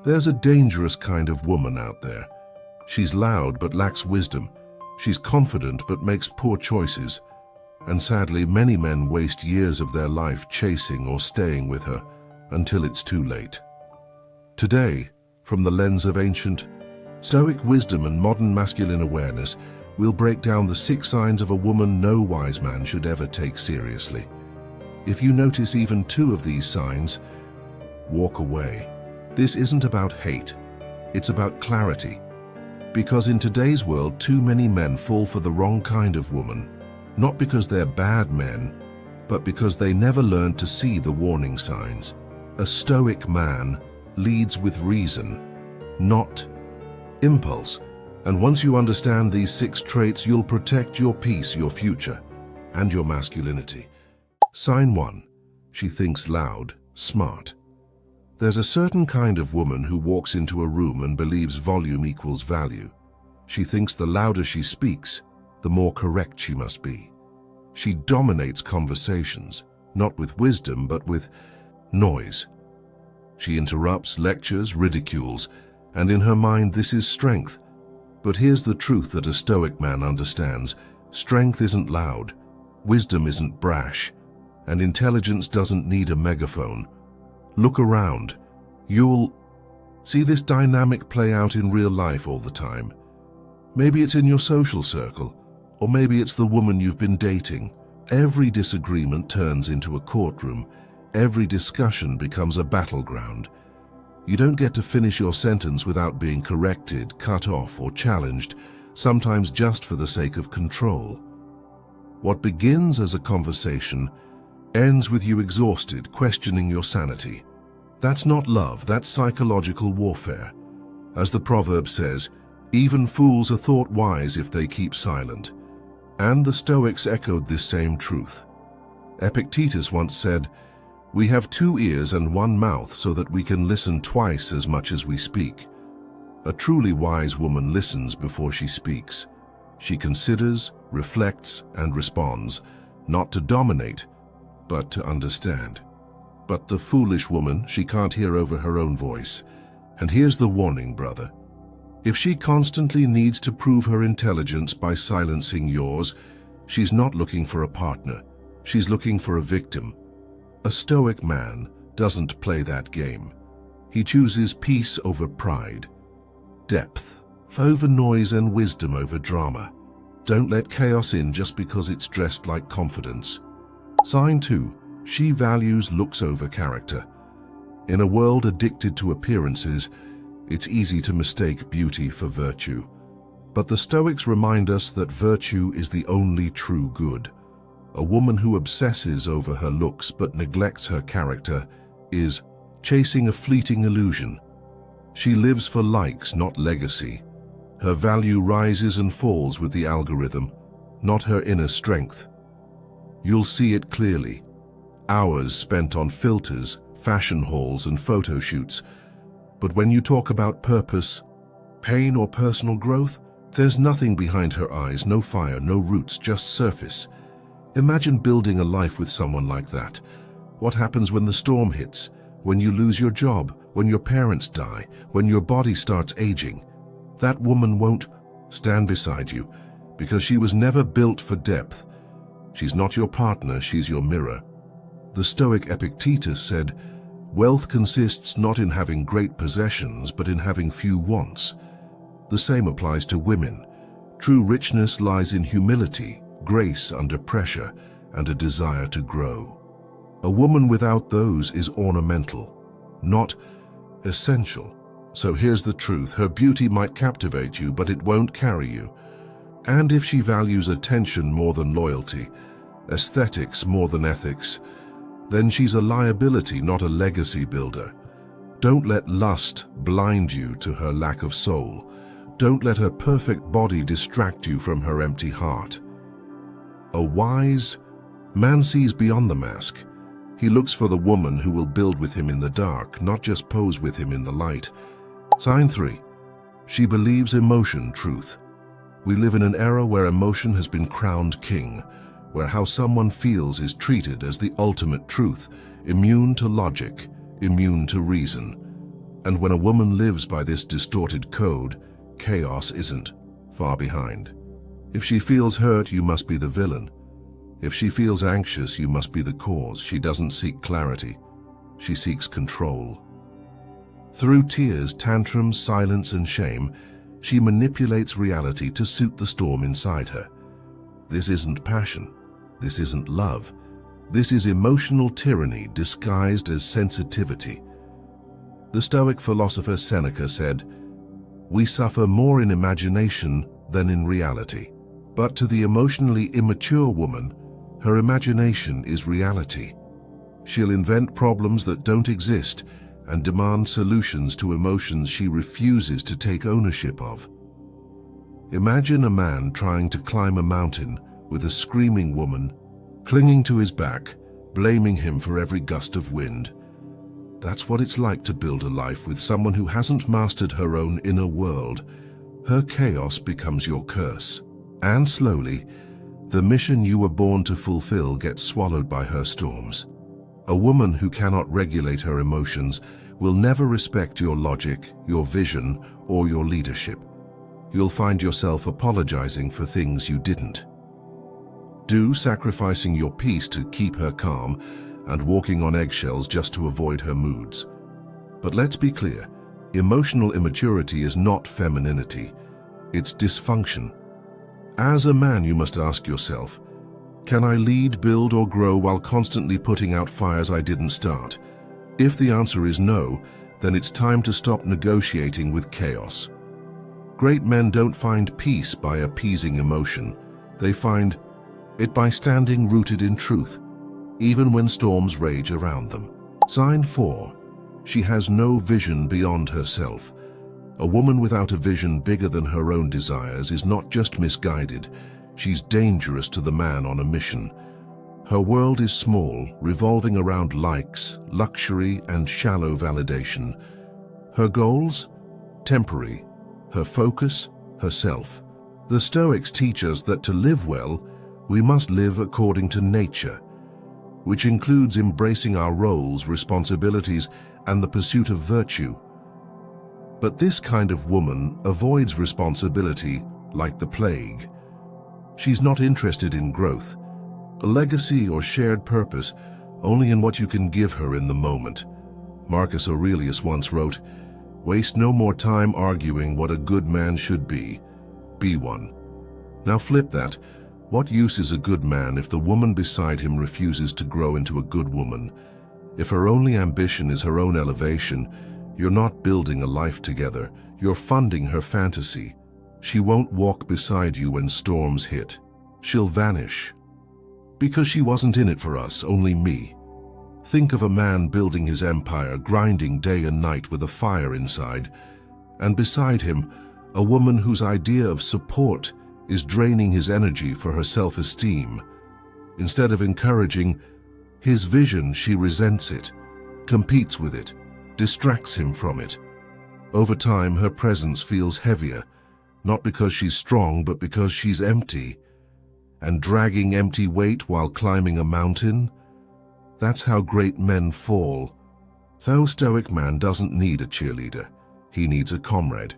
There's a dangerous kind of woman out there. She's loud but lacks wisdom. She's confident but makes poor choices. And sadly, many men waste years of their life chasing or staying with her until it's too late. Today, from the lens of ancient Stoic wisdom and modern masculine awareness, we'll break down the 6 signs of a woman no wise man should ever take seriously. If you notice even 2 of these signs, walk away. This isn't about hate, it's about clarity. Because in today's world, too many men fall for the wrong kind of woman, not because they're bad men, but because they never learned to see the warning signs. A Stoic man leads with reason, not impulse. And once you understand these 6 traits, you'll protect your peace, your future, and your masculinity. Sign 1. She thinks loud, smart. There's a certain kind of woman who walks into a room and believes volume equals value. She thinks the louder she speaks, the more correct she must be. She dominates conversations, not with wisdom, but with noise. She interrupts, lectures, ridicules, and in her mind this is strength. But here's the truth that a Stoic man understands. Strength isn't loud, wisdom isn't brash, and intelligence doesn't need a megaphone. Look around. You'll see this dynamic play out in real life all the time. Maybe it's in your social circle, or maybe it's the woman you've been dating. Every disagreement turns into a courtroom. Every discussion becomes a battleground. You don't get to finish your sentence without being corrected, cut off, or challenged, sometimes just for the sake of control. What begins as a conversation ends with you exhausted, questioning your sanity. That's not love, that's psychological warfare. As the proverb says, even fools are thought wise if they keep silent. And the Stoics echoed this same truth. Epictetus once said, "We have 2 ears and 1 mouth so that we can listen twice as much as we speak." A truly wise woman listens before she speaks. She considers, reflects, and responds, not to dominate, but to understand. But the foolish woman, she can't hear over her own voice. And here's the warning, brother. If she constantly needs to prove her intelligence by silencing yours, she's not looking for a partner. She's looking for a victim. A Stoic man doesn't play that game. He chooses peace over pride, depth over noise, and wisdom over drama. Don't let chaos in just because it's dressed like confidence. Sign 2. She values looks over character. In a world addicted to appearances, it's easy to mistake beauty for virtue. But the Stoics remind us that virtue is the only true good. A woman who obsesses over her looks but neglects her character is chasing a fleeting illusion. She lives for likes, not legacy. Her value rises and falls with the algorithm, not her inner strength. You'll see it clearly. Hours spent on filters, fashion hauls, and photo shoots. But when you talk about purpose, pain, or personal growth, there's nothing behind her eyes, no fire, no roots, just surface. Imagine building a life with someone like that. What happens when the storm hits, when you lose your job, when your parents die, when your body starts aging? That woman won't stand beside you because she was never built for depth. She's not your partner, she's your mirror. The Stoic Epictetus said, "Wealth consists not in having great possessions, but in having few wants." The same applies to women. True richness lies in humility, grace under pressure, and a desire to grow. A woman without those is ornamental, not essential. So here's the truth. Her beauty might captivate you, but it won't carry you. And if she values attention more than loyalty, aesthetics more than ethics, then she's a liability, not a legacy builder. Don't let lust blind you to her lack of soul. Don't let her perfect body distract you from her empty heart. A wise man sees beyond the mask. He looks for the woman who will build with him in the dark, not just pose with him in the light. Sign 3. She believes emotion truth. We live in an era where emotion has been crowned king, where how someone feels is treated as the ultimate truth, immune to logic, immune to reason. And when a woman lives by this distorted code, chaos isn't far behind. If she feels hurt, you must be the villain. If she feels anxious, you must be the cause. She doesn't seek clarity. She seeks control. Through tears, tantrums, silence, and shame, she manipulates reality to suit the storm inside her. This isn't passion. This isn't love. This is emotional tyranny disguised as sensitivity. The Stoic philosopher Seneca said, "We suffer more in imagination than in reality." But to the emotionally immature woman, her imagination is reality. She'll invent problems that don't exist and demand solutions to emotions she refuses to take ownership of. Imagine a man trying to climb a mountain with a screaming woman clinging to his back, blaming him for every gust of wind. That's what it's like to build a life with someone who hasn't mastered her own inner world. Her chaos becomes your curse. And slowly, the mission you were born to fulfill gets swallowed by her storms. A woman who cannot regulate her emotions will never respect your logic, your vision, or your leadership. You'll find yourself apologizing for things you didn't do, sacrificing your peace to keep her calm, and walking on eggshells just to avoid her moods. But let's be clear, emotional immaturity is not femininity. It's dysfunction. As a man, you must ask yourself, can I lead, build, or grow while constantly putting out fires I didn't start? If the answer is no, then it's time to stop negotiating with chaos. Great men don't find peace by appeasing emotion. They find it by standing rooted in truth, even when storms rage around them. Sign 4. She has no vision beyond herself. A woman without a vision bigger than her own desires is not just misguided, she's dangerous to the man on a mission. Her world is small, revolving around likes, luxury, and shallow validation. Her goals? Temporary. Her focus? Herself. The Stoics teach us that to live well, we must live according to nature, which includes embracing our roles, responsibilities, and the pursuit of virtue. But this kind of woman avoids responsibility like the plague. She's not interested in growth, a legacy, or shared purpose, only in what you can give her in the moment. Marcus Aurelius once wrote, "Waste no more time arguing what a good man should be. Be one." Now flip that. What use is a good man if the woman beside him refuses to grow into a good woman? If her only ambition is her own elevation, you're not building a life together, you're funding her fantasy. She won't walk beside you when storms hit. She'll vanish. Because she wasn't in it for us, only me. Think of a man building his empire, grinding day and night with a fire inside, and beside him, a woman whose idea of support is draining his energy for her self-esteem. Instead of encouraging his vision, she resents it, competes with it, distracts him from it. Over time, her presence feels heavier, not because she's strong, but because she's empty. And dragging empty weight while climbing a mountain? That's how great men fall. The Stoic man doesn't need a cheerleader. He needs a comrade.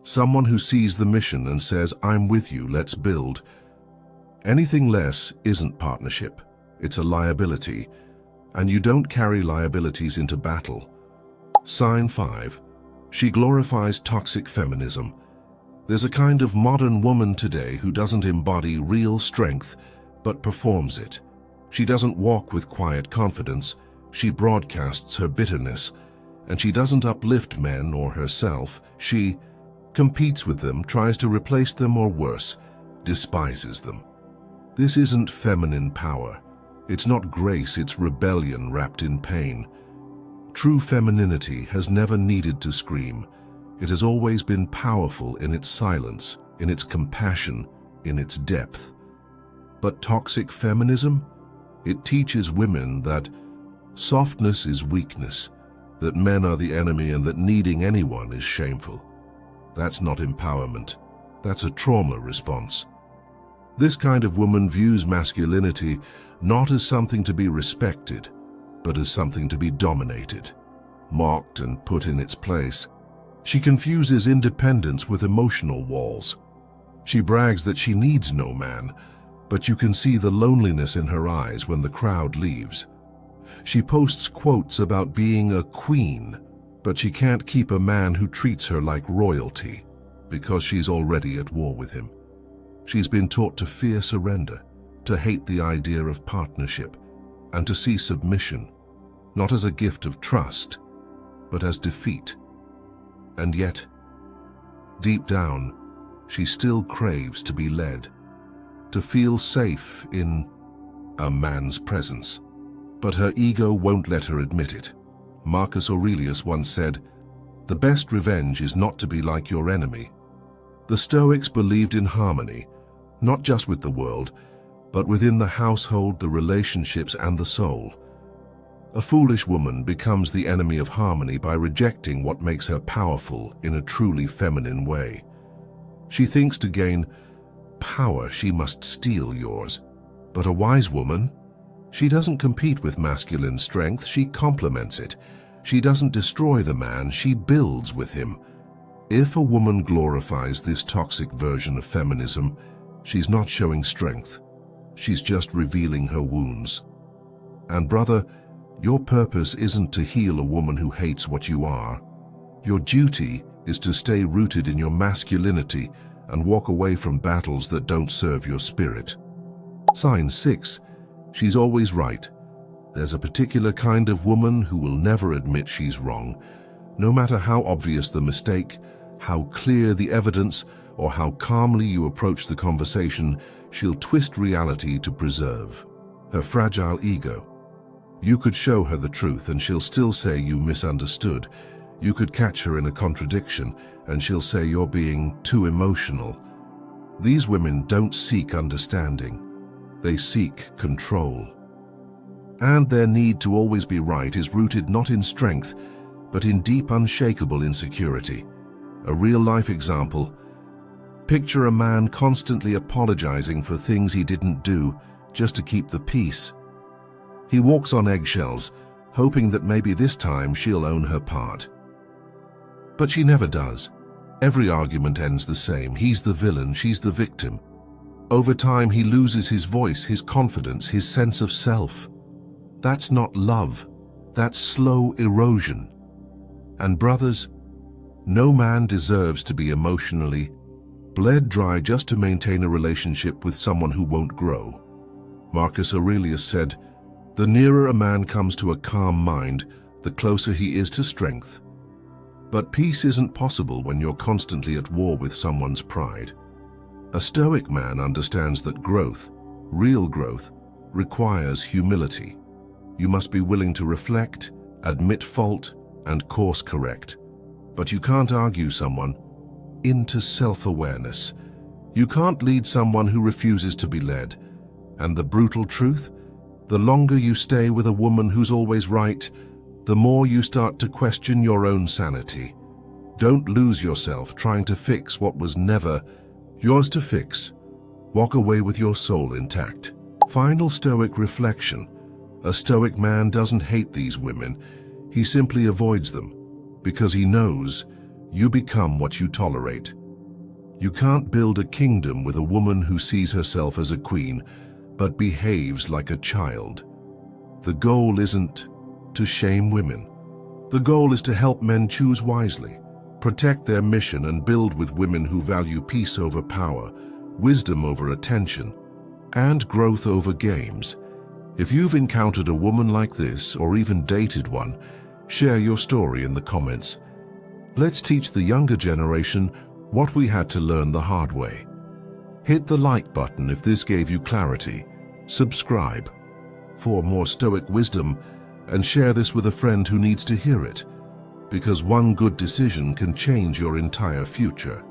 Someone who sees the mission and says, "I'm with you, let's build." Anything less isn't partnership. It's a liability. And you don't carry liabilities into battle. Sign 5. She glorifies toxic feminism. There's a kind of modern woman today who doesn't embody real strength, but performs it. She doesn't walk with quiet confidence. She broadcasts her bitterness. And she doesn't uplift men or herself. She competes with them, tries to replace them, or worse, despises them. This isn't feminine power. It's not grace, it's rebellion wrapped in pain. True femininity has never needed to scream. It has always been powerful in its silence, in its compassion, in its depth. But toxic feminism? It teaches women that softness is weakness, that men are the enemy, and that needing anyone is shameful. That's not empowerment. That's a trauma response. This kind of woman views masculinity not as something to be respected, but as something to be dominated. mocked and put in its place. She confuses independence with emotional walls. She brags that she needs no man, but you can see the loneliness in her eyes when the crowd leaves. She posts quotes about being a queen, but she can't keep a man who treats her like royalty because she's already at war with him. She's been taught to fear surrender, to hate the idea of partnership, and to see submission not as a gift of trust, but as defeat. And yet, deep down, she still craves to be led, to feel safe in a man's presence. But her ego won't let her admit it. Marcus Aurelius once said, "The best revenge is not to be like your enemy." The Stoics believed in harmony, not just with the world, but within the household, the relationships, and the soul. A foolish woman becomes the enemy of harmony by rejecting what makes her powerful in a truly feminine way. She thinks to gain power, she must steal yours. But a wise woman, she doesn't compete with masculine strength, she complements it. She doesn't destroy the man, she builds with him. If a woman glorifies this toxic version of feminism, she's not showing strength. She's just revealing her wounds. And brother, your purpose isn't to heal a woman who hates what you are. Your duty is to stay rooted in your masculinity and walk away from battles that don't serve your spirit. Sign 6. She's always right. There's a particular kind of woman who will never admit she's wrong. No matter how obvious the mistake, how clear the evidence, or how calmly you approach the conversation, she'll twist reality to preserve her fragile ego. You could show her the truth and she'll still say you misunderstood. You could catch her in a contradiction and she'll say you're being too emotional. These women don't seek understanding. They seek control. And their need to always be right is rooted not in strength, but in deep, unshakable insecurity. A real-life example: picture a man constantly apologizing for things he didn't do just to keep the peace. He walks on eggshells, hoping that maybe this time she'll own her part. But she never does. Every argument ends the same. He's the villain, she's the victim. Over time, he loses his voice, his confidence, his sense of self. That's not love. That's slow erosion. And brothers, no man deserves to be emotionally bled dry just to maintain a relationship with someone who won't grow. Marcus Aurelius said, "The nearer a man comes to a calm mind, the closer he is to strength." But peace isn't possible when you're constantly at war with someone's pride. A Stoic man understands that growth, real growth, requires humility. You must be willing to reflect, admit fault, and course correct. But you can't argue someone into self-awareness. You can't lead someone who refuses to be led. And the brutal truth? The longer you stay with a woman who's always right, the more you start to question your own sanity. Don't lose yourself trying to fix what was never yours to fix. Walk away with your soul intact. Final Stoic reflection. A Stoic man doesn't hate these women. He simply avoids them, because he knows you become what you tolerate. You can't build a kingdom with a woman who sees herself as a queen, but behaves like a child. The goal isn't to shame women. The goal is to help men choose wisely, protect their mission, and build with women who value peace over power, wisdom over attention, and growth over games. If you've encountered a woman like this, or even dated one, share your story in the comments. Let's teach the younger generation what we had to learn the hard way. Hit the like button if this gave you clarity. Subscribe for more Stoic wisdom, and share this with a friend who needs to hear it, because one good decision can change your entire future.